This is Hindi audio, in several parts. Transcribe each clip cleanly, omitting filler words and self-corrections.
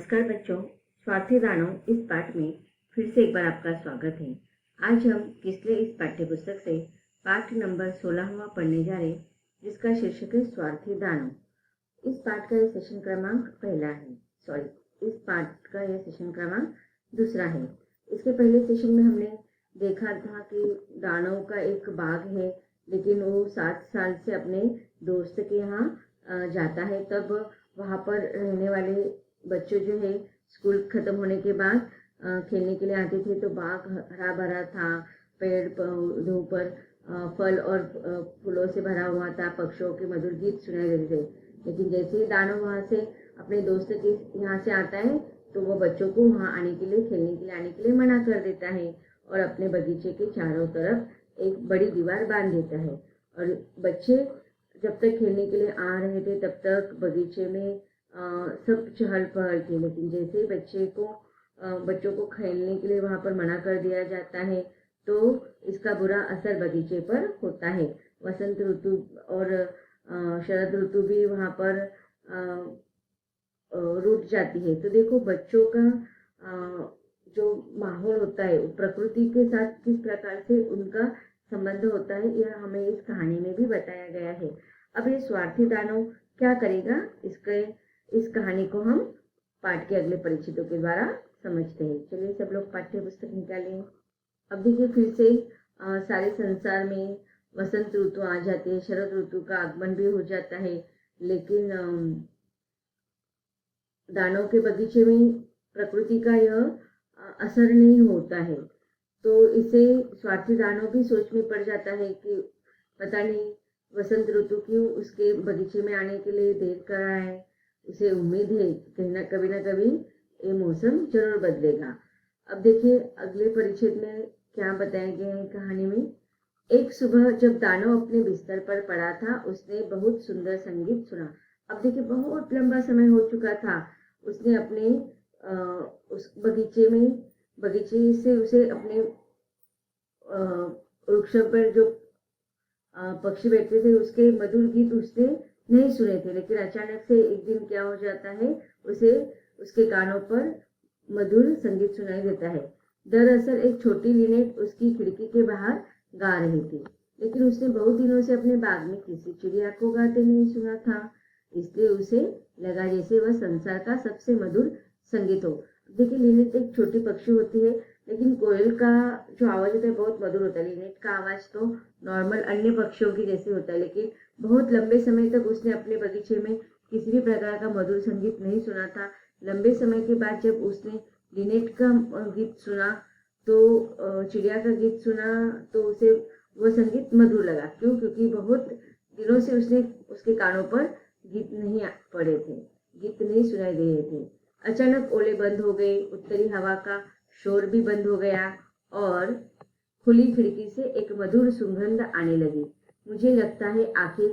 नमस्कार बच्चों, स्वार्थी दानव इस पाठ में फिर से एक बार आपका स्वागत है। आज हम किसले इस पाठ्य पुस्तक से पाठ नंबर 16वां पढ़ने जा रहे हैं, जिसका शीर्षक है स्वार्थी दानव। इस पाठ का यह सेशन क्रमांक पहला है, इस पाठ का यह सेशन क्रमांक दूसरा है। इसके पहले सेशन में हमने देखा था कि दानव का एक बाग है, लेकिन वो 7 साल से अपने दोस्त के यहाँ जाता है। तब वहाँ पर रहने वाले बच्चे जो है स्कूल खत्म होने के बाद खेलने के लिए आते थे, तो बाग हरा भरा था, पेड़ पौधों पर फल और फूलों से भरा हुआ था, पक्षियों के मधुर गीत सुनाई देते थे। लेकिन जैसे ही दानव वहाँ से अपने दोस्त के यहाँ से आता है, तो वो बच्चों को वहाँ आने के लिए, खेलने के लिए आने के लिए मना कर देता है और अपने बगीचे के चारों तरफ एक बड़ी दीवार बांध देता है। और बच्चे जब तक खेलने के लिए आ रहे थे, तब तक बगीचे में सब चहल पहल थी। लेकिन जैसे ही बच्चों को खेलने के लिए वहाँ पर मना कर दिया जाता है, तो इसका बुरा असर बगीचे पर होता है। वसंत ऋतु और शरद ऋतु भी वहाँ पर रुक जाती है। तो देखो, बच्चों का जो माहौल होता है, प्रकृति के साथ किस प्रकार से उनका संबंध होता है, यह हमें इस कहानी में भी बताया गया है। अब ये स्वार्थी दानव क्या करेगा, इस कहानी को हम पाठ के अगले परिचितों के द्वारा समझते हैं। चलिए सब लोग पाठ्य पुस्तक निकालें। अब देखिए, फिर से सारे संसार में वसंत ऋतु आ जाती है, शरद ऋतु का आगमन भी हो जाता है, लेकिन दानव के बगीचे में प्रकृति का यह असर नहीं होता है। तो इसे स्वार्थी दानव भी सोच में पड़ जाता है कि पता नहीं वसंत ऋतु क्यों उसके बगीचे में आने के लिए देर कर रहा है। उसे उम्मीद है कि कभी ना कभी ये मौसम जरूर बदलेगा। अब देखिए, अगले परिच्छेद में क्या बताया गया है कहानी में। एक सुबह जब दानव अपने बिस्तर पर पड़ा था, उसने बहुत सुंदर संगीत सुना। अब देखिए, बहुत लंबा समय हो चुका था, उसने अपने उस बगीचे से उसे अपने वृक्ष पर जो पक्षी बैठते थे, उसके मधुर गीत उसने नहीं सुने थे। लेकिन अचानक से एक दिन क्या हो जाता है, उसे उसके कानों पर मधुर संगीत सुनाई देता है। दरअसल एक छोटी लिनेट उसकी खिड़की के बाहर गा रही थी, लेकिन उसने बहुत दिनों से अपने बाग में किसी चिड़िया को गाते नहीं सुना था। इसलिए उसे लगा जैसे वह संसार का सबसे मधुर संगीत हो। देखिए, लिनेट एक छोटी पक्षी होती है, लेकिन कोयल का जो आवाज होता है बहुत मधुर होता है। लिनेट का आवाज तो नॉर्मल अन्य पक्षियों की जैसे होता है, लेकिन बहुत लंबे समय तक उसने अपने बगीचे में किसी भी प्रकार का मधुर संगीत नहीं सुना था। लंबे समय के बाद जब उसने लिनेट का गीत सुना, तो चिड़िया का गीत सुना, तो उसे वह संगीत मधुर लगा। क्यों? क्योंकि बहुत दिनों से उसके कानों पर गीत नहीं पड़े थे, गीत नहीं सुनाई दे रहे थे। अचानक ओले बंद हो गए, उत्तरी हवा का शोर भी बंद हो गया और खुली खिड़की से एक मधुर सुगंध आने लगी। मुझे लगता है आखिर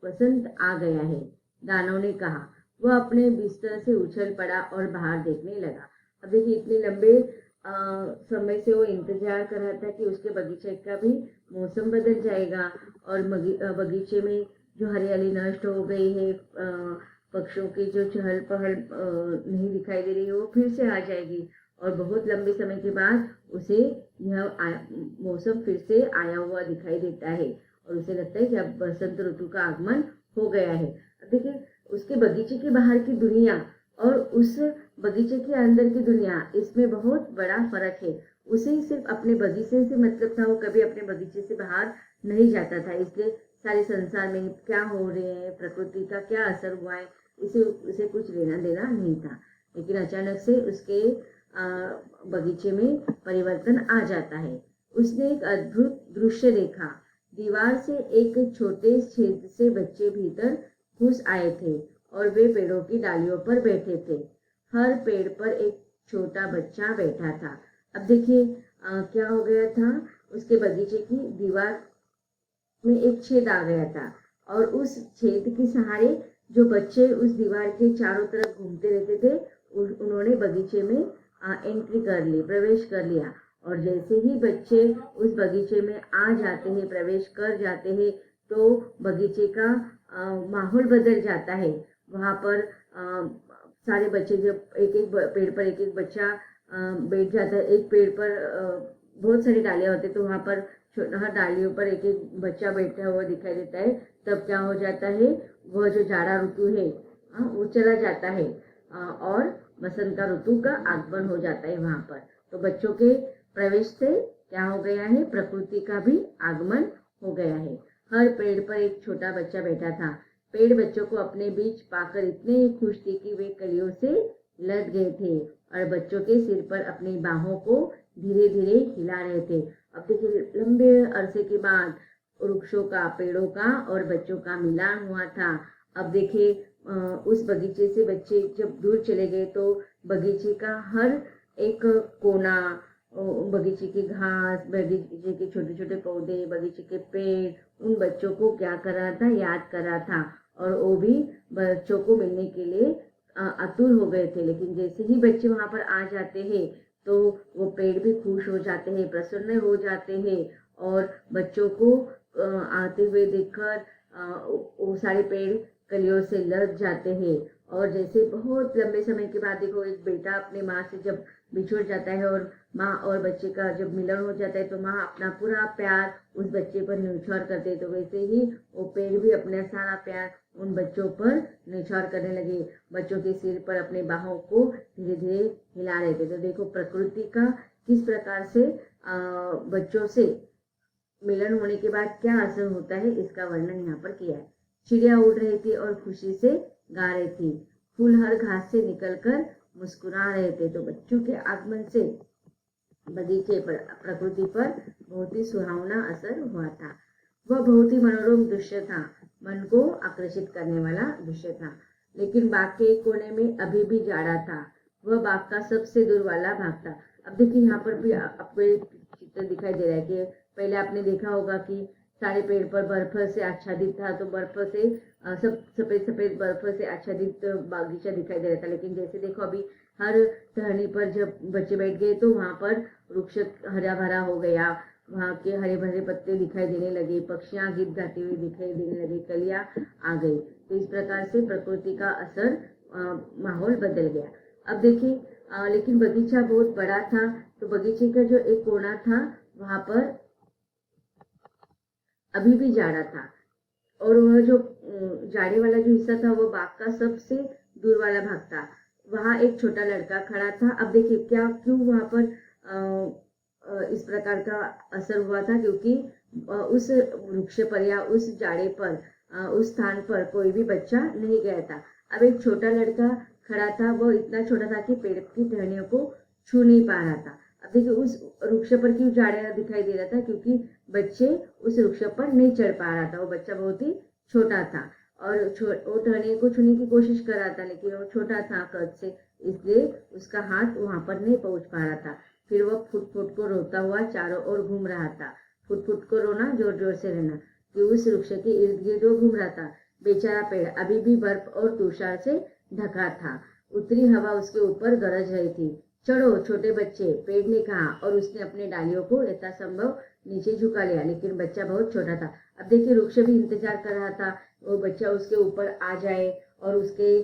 वसंत आ गया है, दानव ने कहा। वह अपने बिस्तर से उछल पड़ा और बाहर देखने लगा। अब देखिए, इतने लंबे समय से वो इंतजार कर रहा था कि उसके बगीचे का भी मौसम बदल जाएगा और बगीचे में जो हरियाली नष्ट हो गई है, पक्षियों की जो चहल पहल नहीं दिखाई दे रही है, वो फिर से आ जाएगी और बहुत लंबे समय के बाद उसे यह मौसम फिर से आया हुआ दिखाई देता है और उसे लगता है कि अब बसंत ऋतु का आगमन हो गया है। देखिए, उसके बगीचे के बाहर की दुनिया और उस बगीचे के अंदर की दुनिया, इसमें बहुत बड़ा फर्क है। उसे सिर्फ अपने बगीचे से मतलब था, वो कभी अपने बगीचे से बाहर नहीं जाता था। इसलिए सारे संसार में क्या हो रहे हैं, प्रकृति का क्या असर हुआ है, उसे कुछ लेना देना नहीं था। लेकिन अचानक से उसके बगीचे में परिवर्तन आ जाता है। उसने एक अद्भुत दृश्य देखा। दीवार से एक छोटे छेद से बच्चे भीतर घुस आए थे और वे पेड़ों की डालियों पर बैठे थे। हर पेड़ पर एक छोटा बच्चा बैठा था। अब देखिए, क्या हो गया था, उसके बगीचे की दीवार में एक छेद आ गया था और उस छेद के सहारे जो बच्चे उस दीवार के चारों तरफ घूमते रहते थे, उन्होंने बगीचे में एंट्री कर ली, प्रवेश कर लिया। और जैसे ही बच्चे उस बगीचे में आ जाते हैं, प्रवेश कर जाते हैं, तो बगीचे का माहौल बदल जाता है। वहाँ पर सारे बच्चे जब एक एक पेड़ पर एक एक बच्चा बैठ जाता है, एक पेड़ पर बहुत सारी डालियां होती है, तो वहां पर हर डालियों पर एक एक बच्चा बैठा हुआ दिखाई देता है, तब क्या हो जाता है, वह जो जाड़ा ऋतु है वो चला जाता है और वसंत का ऋतु का आगमन हो जाता है वहां पर। तो बच्चों के प्रवेश से क्या हो गया है, प्रकृति का भी आगमन हो गया है। हर पेड़ पर एक छोटा बच्चा बैठा था। पेड़ बच्चों को अपने बीच पाकर इतने खुश थे कि वे कलियों से लद गए थे और बच्चों के सिर पर अपनी बाहों को धीरे धीरे हिला रहे थे। अब देखिए, लंबे अरसे के बाद वृक्षों का, पेड़ों का और बच्चों का मिलान हुआ था। अब देखिए, उस बगीचे से बच्चे जब दूर चले गए तो बगीचे का हर एक कोना, बगीचे की घास, बगीचे के छोटे छोटे पौधे, बगीचे के पेड़ उन बच्चों को क्या कर रहा था, याद कर रहा था और वो भी बच्चों को मिलने के लिए आतुर हो गए थे। लेकिन जैसे ही बच्चे वहां पर आ जाते हैं तो वो पेड़ भी खुश हो जाते हैं, प्रसन्न हो जाते हैं और बच्चों को आते हुए देखकर वो सारे पेड़ कलियों से लग जाते हैं। और जैसे बहुत लंबे समय के बाद देखो, एक बेटा अपनी माँ से जब बिछुड़ जाता है और माँ और बच्चे का जब मिलन हो जाता है तो माँ अपना पूरा प्यार उस बच्चे पर न्यौछावर करते हैं, तो वैसे ही वो पेड़ भी अपना सारा प्यार उन बच्चों पर न्यौछावर करने लगे। बच्चों के सिर पर अपने बाहों को धीरे धीरे हिला रहे थे। तो देखो, प्रकृति का किस प्रकार से बच्चों से मिलन होने के बाद क्या असर होता है, इसका वर्णन यहाँ पर किया है। चिड़िया उड़ रही थी और खुशी से गा रही थी। फूल हर घास से निकलकर मुस्कुरा रहे थे। तो बच्चों के आगमन से बगीचे पर, प्रकृति पर बहुत ही सुहावना असर हुआ था। वह बहुत ही मनोरम दृश्य था, मन को आकर्षित करने वाला दृश्य था। लेकिन बाग के एक कोने में अभी भी जाड़ा था। वह बाग का सबसे दूर वाला भाग था। अब देखिए, यहाँ पर भी आपको एक चित्र दिखाई दे रहा है कि पहले आपने देखा होगा कि सारे पेड़ पर बर्फ से आच्छादित था, तो बर्फ से सब सफेद सफेद बर्फ से आच्छादित बागीचा दिखाई दे रहा था। लेकिन जैसे देखो, अभी हर टहनी पर जब बच्चे बैठ गए तो वहां पर वृक्ष हरा भरा हो गया, वहां के हरे भरे पत्ते दिखाई देने लगे, पक्षियां गीत गाते हुए दिखाई देने लगे, कलियां आ गई। तो इस प्रकार से प्रकृति का असर, माहौल बदल गया। अब देखिए, लेकिन बगीचा बहुत बड़ा था, तो बगीचे का जो एक कोना था वहां पर अभी भी जाड़ा था और वह जो जाड़े वाला जो हिस्सा था वो बाग का सबसे दूर वाला भाग था। वहां एक छोटा लड़का खड़ा था। अब देखिए, क्यों वहां पर इस प्रकार का असर हुआ था, क्योंकि उस वृक्ष पर या उस जाड़े पर, उस स्थान पर कोई भी बच्चा नहीं गया था। अब एक छोटा लड़का खड़ा था, वो इतना छोटा था कि पेड़ की टहनियों को छू नहीं पा रहा था। अब देखिए, उस वृक्ष पर क्यों जाड़ा दिखाई दे रहा था, क्योंकि बच्चे उस वृक्ष पर नहीं चढ़ पा रहा था। वो बच्चा बहुत ही छोटा था और वो टहनी को छूने की कोशिश कर रहा था, लेकिन वो छोटा था कद से, इसलिए उसका हाथ वहां पर नहीं पहुंच पा रहा था। फिर वो फुट फुट को रोता हुआ चारों ओर घूम रहा था। फुट फुट को रोना, जोर जोर से रहना, कि उस वृक्ष के इर्द गिर्द वो घूम रहा था। बेचारा पेड़ अभी भी बर्फ और तुषार से ढका था। उत्तरी हवा उसके ऊपर गरज रही थी। चढ़ो छोटे बच्चे, पेड़ ने कहा और उसने अपने डालियों को यथासंभव नीचे झुका लिया, लेकिन बच्चा बहुत छोटा था। अब देखिए, वृक्ष भी इंतजार कर रहा था वो बच्चा उसके ऊपर आ जाए और उसके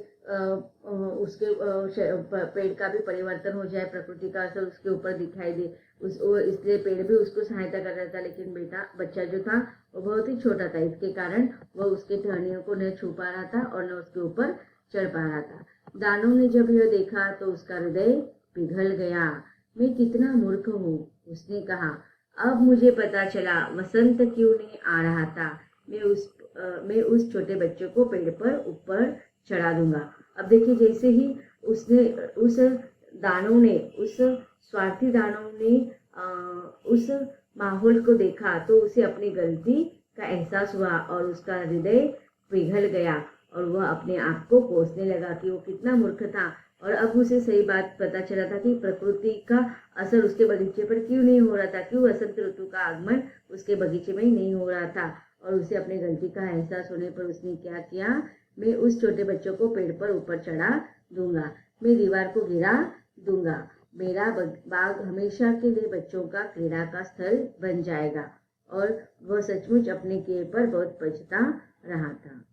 पेड़ का भी परिवर्तन हो जाए, प्रकृति का असर उसके ऊपर दिखाई दे, इसलिए पेड़ भी उसको सहायता कर रहा था। लेकिन बच्चा जो था वो बहुत ही छोटा था, इसके कारण वह उसके टहनियों को न छू पा रहा था और न उसके ऊपर चढ़ पा रहा था। दानव ने जब यह देखा तो उसका हृदय पिघल गया। मैं कितना मूर्ख हूँ, उसने कहा। अब मुझे पता चला वसंत क्यों नहीं आ रहा था। मैं उस छोटे बच्चे को पेड़ पर ऊपर चढ़ा दूंगा। अब देखिए, जैसे ही उस स्वार्थी दानव ने उस माहौल को देखा तो उसे अपनी गलती का एहसास हुआ और उसका हृदय पिघल गया और वह अपने आप को कोसने लगा कि वो कितना मूर्ख था। और अब उसे सही बात पता चला था कि प्रकृति का असर उसके बगीचे पर क्यों नहीं हो रहा था, क्यों वसंत ऋतु का आगमन उसके बगीचे में ही नहीं हो रहा था। और उसे अपनी गलती का एहसास होने पर उसने क्या किया, मैं उस छोटे बच्चों को पेड़ पर ऊपर चढ़ा दूंगा, मैं दीवार को गिरा दूंगा, मेरा बाग हमेशा के लिए बच्चों का क्रीड़ा का स्थल बन जाएगा। और वह सचमुच अपने किए पर बहुत पछता रहा था।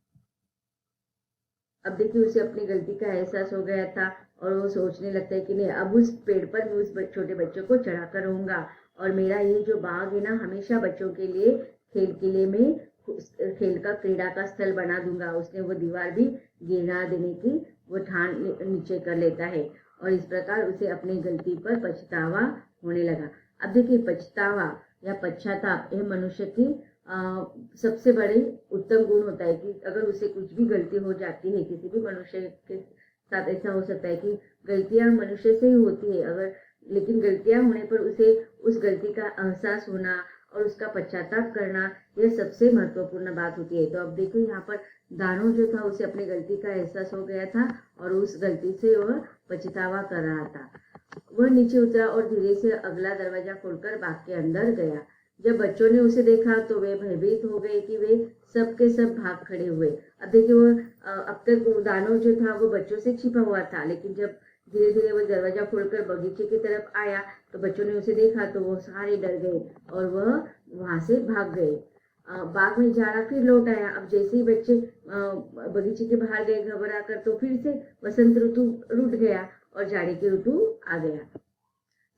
अब देखिए उसे अपनी गलती का एहसास हो गया था और वो सोचने लगता है कि नहीं, अब उस पेड़ पर मैं उस छोटे बच्चों को चढ़ा कर रहूंगा और मेरा ये जो बाग है ना हमेशा बच्चों के लिए खेल के लिए मैं खेल का क्रीड़ा का स्थल बना दूंगा। उसने वो दीवार भी गिरा देने की वो ठान नीचे कर लेता है और इस प्रकार उसे अपनी गलती पर पछतावा होने लगा। अब देखिए पछतावा या पश्चाताप यह मनुष्य की सबसे बड़ी उत्तम गुण होता है कि अगर उसे कुछ भी गलती हो जाती है, किसी भी मनुष्य के साथ ऐसा हो सकता है कि गलतियां मनुष्य से ही होती है, अगर लेकिन गलतियां होने पर उसे उस गलती का एहसास होना और उसका पश्चाताप करना यह सबसे महत्वपूर्ण बात होती है। तो अब देखो यहाँ पर दानव जो था उसे अपनी गलती का एहसास हो गया था और उस गलती से वह पछतावा कर रहा था। वह नीचे उतरा और धीरे से अगला दरवाजा खोलकर बाग के अंदर गया। जब बच्चों ने उसे देखा तो वे भयभीत हो गए कि वे सब के सब भाग खड़े हुए। अब देखिए वो अब तक दानव जो था वो बच्चों से छिपा हुआ था, लेकिन जब धीरे धीरे वो दरवाजा खोलकर बगीचे की तरफ आया तो बच्चों ने उसे देखा तो वो सारे डर गए और वह वहां से भाग गए। बाग में जाड़ा फिर लौट आया। अब जैसे ही बच्चे बगीचे के बाहर गए घबरा कर तो फिर से वसंत ऋतु रूठ गया और जाड़े की ऋतु आ गया।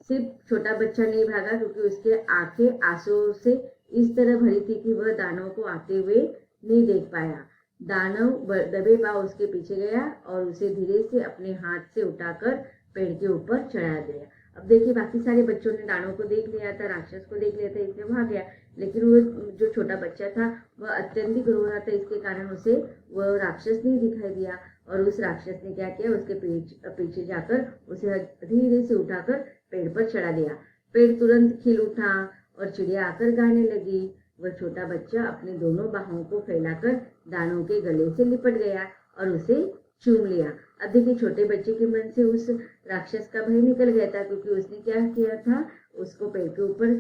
सिर्फ छोटा बच्चा नहीं भागा क्योंकि उसके आंखें आंसुओं से इस तरह भरी थी कि वह दानव को आते हुए नहीं देख पाया। दानव दबे पांव उसके पीछे गया और उसे धीरे से अपने हाथ से उठाकर पेड़ के ऊपर चढ़ा दिया। अब देखिए बाकी सारे बच्चों ने दानव को देख लिया था, राक्षस को देख लिया था, इसलिए भाग गया, लेकिन वो जो छोटा बच्चा था वह अत्यंत रो रहा था, इसके कारण उसे वह राक्षस नहीं दिखाई दिया और उस राक्षस ने क्या किया, उसके पीछे जाकर उसे धीरे से उठाकर पेड़ पर चढ़ा दिया। पेड़ तुरंत खिल उठा और चिड़िया आकर गाने लगी। वह छोटा बच्चा अपने दोनों बाहों को फैलाकर दानव के गले से लिपट गया और उसे चूम लिया। अब देखिए छोटे बच्चे के मन से उस राक्षस का भय निकल गया था क्योंकि उसने क्या किया था, उसको पेड़ के ऊपर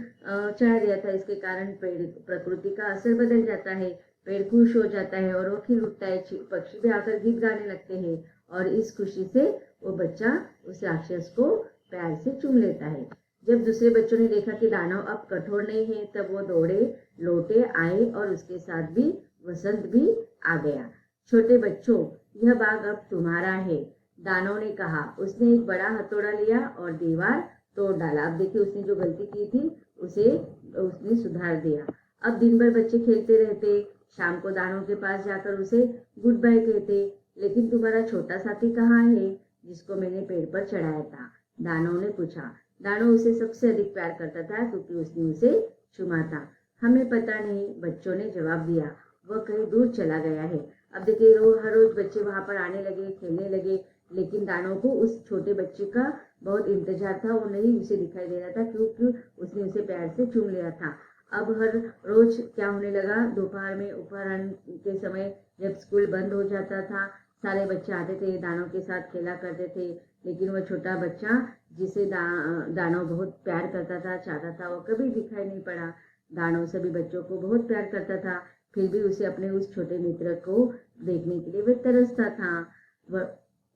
चढ़ा दिया था। इसके कारण पेड़ प्रकृति का असर बदल जाता है, पेड़ खुश हो जाता है और वो खिल उठता है, पक्षी भी आकर गीत गाने लगते हैं और इस खुशी से वो बच्चा उस राक्षस को प्यार से चूम लेता है। जब दूसरे बच्चों ने देखा कि दानव अब कठोर नहीं है तब वो दौड़े लौटे आए और उसके साथ भी वसंत भी आ गया। छोटे बच्चों, यह बाग अब तुम्हारा है, दानव ने कहा। उसने एक बड़ा हथौड़ा लिया और दीवार तोड़ डाला। अब देखिए उसने जो गलती की थी उसने सुधार दिया। अब दिन भर बच्चे खेलते रहते, शाम को दानव के पास जाकर उसे गुड बाय कहते, लेकिन तुम्हारा छोटा साथी कहाँ है जिसको मैंने पेड़ पर चढ़ाया था, दानव ने पूछा। दानव उसे सबसे अधिक प्यार करता था क्योंकि उसने उसे चूमा था। हमें पता नहीं, बच्चों ने जवाब दिया, वह कहीं दूर चला गया है। अब देखिए हर रोज बच्चे वहां पर आने लगे, खेलने लगे, लेकिन दानव को उस छोटे बच्चे का बहुत इंतजार था, वो नहीं उसे दिखाई दे रहा था क्योंकि उसने उसे प्यार से चूम लिया था। अब हर रोज क्या होने लगा, दोपहर में उपहार के समय जब स्कूल बंद हो जाता था, सारे बच्चे आते थे, दानव के साथ खेला करते थे, लेकिन वह छोटा बच्चा जिसे दानव बहुत प्यार करता था, चाहता था, वो कभी दिखाई नहीं पड़ा। दानव सभी बच्चों को बहुत प्यार करता था, फिर भी उसे अपने उस छोटे मित्र को देखने के लिए वे तरसता था।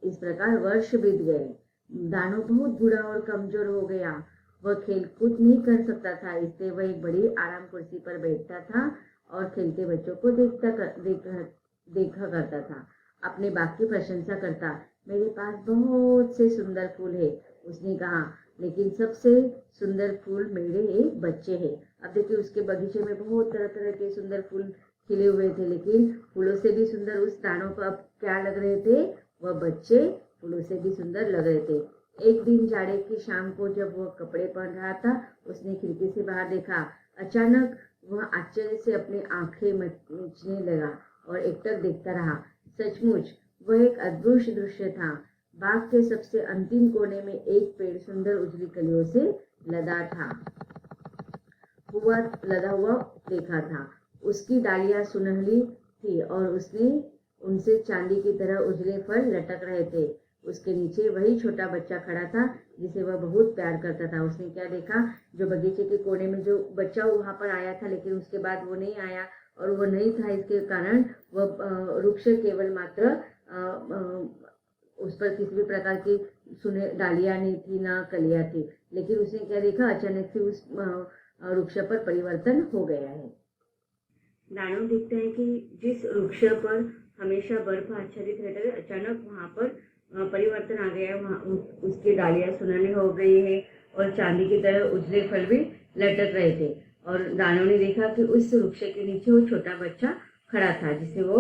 इस प्रकार वर्ष बीत गए। दानव बहुत बूढ़ा और कमजोर हो गया। वह खेल कूद नहीं कर सकता था, इसलिए वह एक बड़ी आराम कुर्सी पर बैठता था और खेलते बच्चों को देखा करता था। अपने बाग की प्रशंसा करता। मेरे पास बहुत से सुंदर फूल है, उसने कहा, लेकिन सबसे सुंदर फूल मेरे एक बच्चे हैं। अब देखिए उसके बगीचे में बहुत तरह तरह के सुंदर फूल खिले हुए थे, लेकिन फूलों से भी सुंदर उस दानव को अब क्या लग रहे थे, वह बच्चे फूलों से भी सुंदर लग रहे थे। एक दिन जाड़े की शाम को जब वह कपड़े पहन रहा था, उसने खिड़की से बाहर देखा। अचानक वह आश्चर्य से अपनी आंखें मीचने लगा और एकटक देखता रहा। सचमुच वह एक अद्भुत दृश्य था। बाग के सबसे अंतिम कोने में एक पेड़ सुंदर उजली कलियों से लदा हुआ देखा था। उसकी डालियां सुनहली थी और उसने उनसे चांदी की तरह उजले फल लटक रहे थे। उसके नीचे वही छोटा बच्चा खड़ा था जिसे वह बहुत प्यार करता था। उसने क्या देखा, जो बगीचे के कोने में जो बच्चा वहां पर आया था, लेकिन उसके बाद वो नहीं आया और वो नहीं था, इसके कारण वह वृक्ष केवल मात्र उस पर किसी भी प्रकार की डालियां नहीं थी, ना कलियां थी, लेकिन उसने क्या देखा, अचानक से उस वृक्ष पर परिवर्तन हो गया है। दानव देखते हैं कि जिस वृक्ष पर हमेशा बर्फ आच्छादित रहता है, अचानक वहाँ पर परिवर्तन आ गया है। वहाँ उसकी डालियाँ सुनहरी हो गई है और चांदी की तरह उजले फल भी लटक रहे थे। और दानव ने देखा कि उस वृक्ष के नीचे वो छोटा बच्चा खड़ा था जिसे वो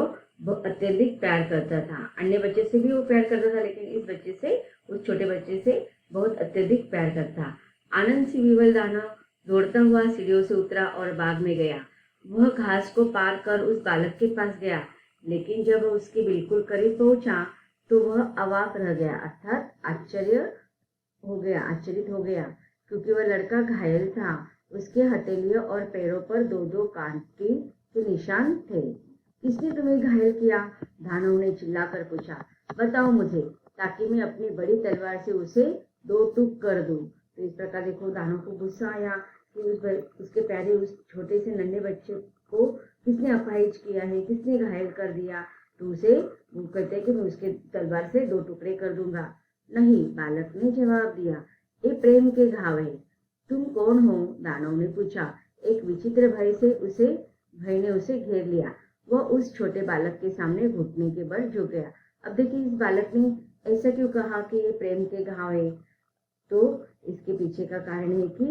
अत्यधिक प्यार करता था। अन्य बच्चे से भी वो प्यार करता था, लेकिन इस बच्चे से, उस छोटे बच्चे से बहुत अत्यधिक प्यार करता। आनंद से विवल दानव दौड़ता हुआ सीढ़ियों से उतरा और बाग में गया। वह घास को पार कर उस बालक के पास गया, लेकिन जब वह उसके बिल्कुल करीब पहुंचा तो वह अवाक रह गया, अर्थात आश्चर्यित हो गया, क्योंकि वह लड़का घायल था। उसके हथेलियों और पैरों पर दो दो कांटे के निशान थे। किसने तुम्हें घायल किया? दानव ने चिल्लाकर पूछा। बताओ मुझे, ताकि मैं अपनी बड़ी तलवार से उसे दो टुक कर दूं। तो इस प्रकार देखो, दानव को गुस्सा आया कि उसके प्यारे उस छोटे से नन्हे बच्चे को किसने अपाहिज किया है, किसने घायल कर दिया। तो उसे वो कहते हैं कि मैं उसके तलवार से दो टुकड़े कर दूंगा। नहीं, बालक ने जवाब दिया, ये प्रेम के घाव है। तुम कौन हो? दानव ने पूछा। एक विचित्र भय ने उसे घेर लिया। वह उस छोटे बालक के सामने घुटने के बल झुक गया। अब देखिए, इस बालक ने ऐसा क्यों कहा कि ये प्रेम के घाव है? तो इसके पीछे का कारण है कि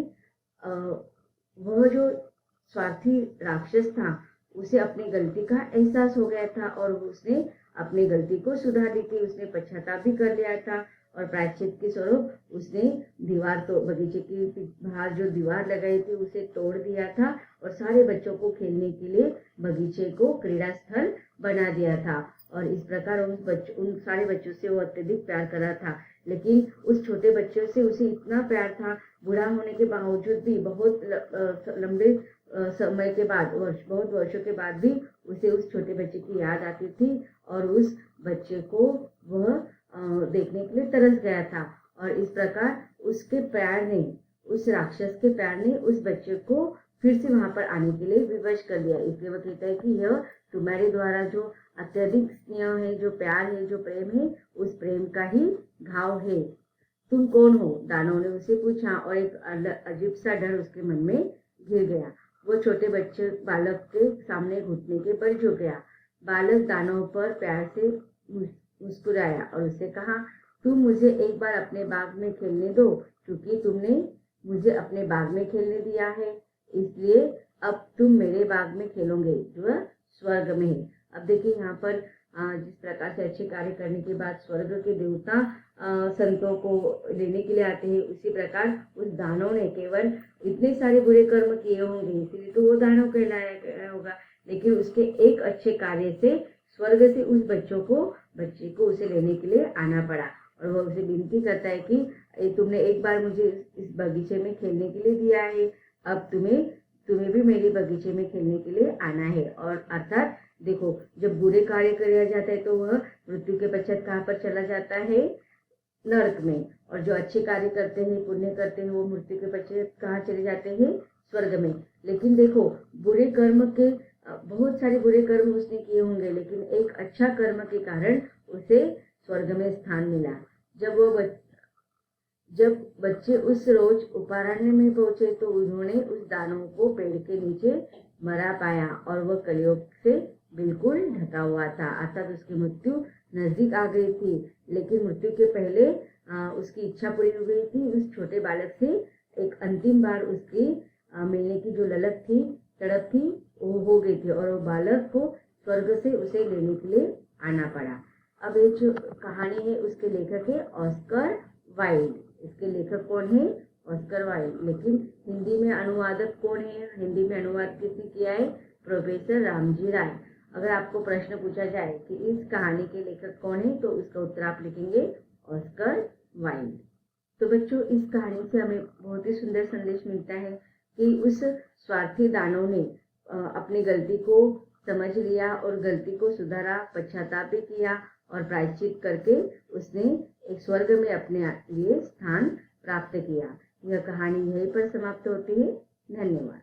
वह जो स्वार्थी राक्षस था, उसे अपनी गलती का एहसास हो गया था और उसने अपनी गलती को सुधार ली थी। उसने पश्चाताप भी कर लिया था और प्रायश्चित के स्वरूप उसने बगीचे की बाहर जो दीवार लगाई थी उसे तोड़ दिया था और सारे बच्चों को खेलने के लिए बगीचे को क्रीड़ा स्थल बना दिया था। और इस प्रकार उन सारे बच्चों से वो अत्यधिक प्यार कर रहा था। लेकिन उस छोटे बच्चों से उसे इतना प्यार था, बूढ़ा होने के बावजूद भी, बहुत लंबे समय के बाद, बहुत वर्षों के बाद भी उसे उस छोटे बच्चे की याद आती थी और उस बच्चे को वह देखने के लिए तरस गया था। और इस प्रकार उस राक्षस के प्यार ने उस बच्चे को फिर से वहां पर आने के लिए विवश कर दिया। इसलिए वह कहता है कि यह तुम्हारे द्वारा जो अत्यधिक स्नेह है, जो प्यार है, जो प्रेम है, उस प्रेम का ही घाव है। तुम कौन हो? दानव ने उसे पूछा और एक अजीब सा डर उसके मन में घिर गया। वो छोटे बच्चे बालक के सामने घुटने के बल झुक गया। बालक दानव पर प्यार से मुस्कुराया और उससे कहा, तुम मुझे एक बार अपने बाग में खेलने दो, क्योंकि तुमने मुझे अपने बाग में खेलने दिया है, इसलिए अब तुम मेरे बाग में खेलोगे जो स्वर्ग में है। अब देखिए, यहाँ पर जिस प्रकार से अच्छे कार्य करने के बाद स्वर्ग के देवता संतों को लेने के लिए आते हैं, उसी प्रकार उस दानव ने केवल इतने सारे बुरे कर्म किए होंगे, इसलिए तो वो दानव कहलाया गया होगा, लेकिन उसके एक अच्छे कार्य से स्वर्ग से उस बच्चे को उसे लेने के लिए आना पड़ा। और वह उसे विनती करता है कि तुमने एक बार मुझे इस बगीचे में खेलने के लिए दिया है, अब तुम्हें भी मेरे बगीचे में खेलने के लिए आना है। और अर्थात देखो, जब बुरे कार्य किया जाता है तो वह मृत्यु के पश्चात कहाँ पर चला जाता है? नरक में। और जो अच्छे कार्य करते हैं, पुण्य करते हैं, वो मृत्यु के पश्चात कहाँ चले जाते हैं? स्वर्ग में। लेकिन देखो, बहुत सारे बुरे कर्म उसने किए होंगे, लेकिन एक अच्छा कर्म के कारण उसे स्वर्ग में स्थान मिला। जब बच्चे उस रोज उपारण्य में पहुंचे तो उन्होंने उस दानव को पेड़ के नीचे मरा पाया और वह कलियुग से बिल्कुल ढका हुआ था, अर्थात उसकी मृत्यु नजदीक आ गई थी। लेकिन मृत्यु के पहले उसकी इच्छा पूरी हो गई थी। उस छोटे बालक से एक अंतिम बार उसकी मिलने की जो ललक थी, तड़प थी, वो हो गई थी और वो बालक को स्वर्ग से उसे लेने के लिए आना पड़ा। अब ये जो कहानी है उसके लेखक है ऑस्कर वाइल्ड। इसके लेखक कौन है? Oscar Wilde. लेकिन हिंदी में अनुवादक कौन है? हिंदी में अनुवाद किसने किया है? प्रोफेसर रामजी राय। अगर आपको प्रश्न पूछा जाए कि इस कहानी के लेखक कौन है, तो इसका उत्तर आप लिखेंगे ऑस्कर वाइल्ड। तो बच्चों, इस कहानी से हमें बहुत ही सुंदर संदेश मिलता है कि उस स्वार्थी दानव ने अपनी गलती को समझ लिया और गलती को सुधारा, पश्चाताप भी किया और प्रायश्चित करके उसने एक स्वर्ग में अपने लिए स्थान प्राप्त किया। यह कहानी यहीं पर समाप्त होती है। धन्यवाद।